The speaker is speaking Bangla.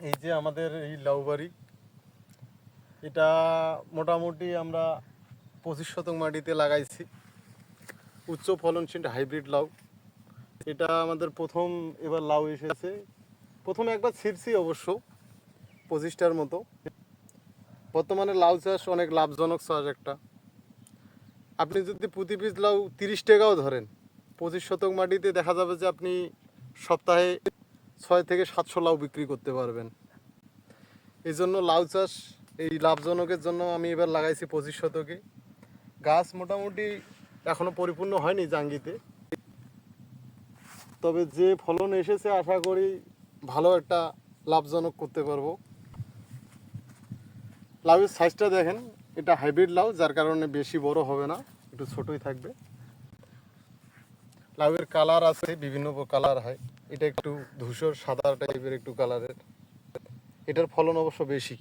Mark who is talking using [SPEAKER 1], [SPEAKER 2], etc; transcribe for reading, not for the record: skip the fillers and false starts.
[SPEAKER 1] এই যে আমাদের এই লাউ বাড়ি, এটা মোটামুটি আমরা 25 শতক মাটিতে লাগাইছি। উচ্চ ফলনশীল হাইব্রিড লাউ। এটা আমাদের প্রথম এবার লাউ এসেছে। প্রথমে একবার ছিঁড়ছি অবশ্য 25টার মতো। বর্তমানে লাউ চাষ অনেক লাভজনক চাষ একটা। আপনি যদি প্রতি পিস লাউ 30 টাকাও ধরেন, 25 শতক মাটিতে দেখা যাবে যে আপনি সপ্তাহে 6 থেকে 700 লাউ বিক্রি করতে পারবেন। এই জন্য লাউ চাষ এই লাভজনকের জন্য আমি এবার লাগাইছি 25 শতকে। গাছ মোটামুটি এখনও পরিপূর্ণ হয়নি জাঙ্গিতে, তবে যে ফলন এসেছে আশা করি ভালো একটা লাভজনক করতে পারবো। লাউয়ের সাইজটা দেখেন, এটা হাইব্রিড লাউ, যার কারণে বেশি বড় হবে না, একটু ছোটই থাকবে। লাউয়ের কালার আছে, বিভিন্ন কালার হয়। এটা একটু ধূসর সাদা টাইপের একটু কালারের। এটার ফলন অবশ্য বেশি।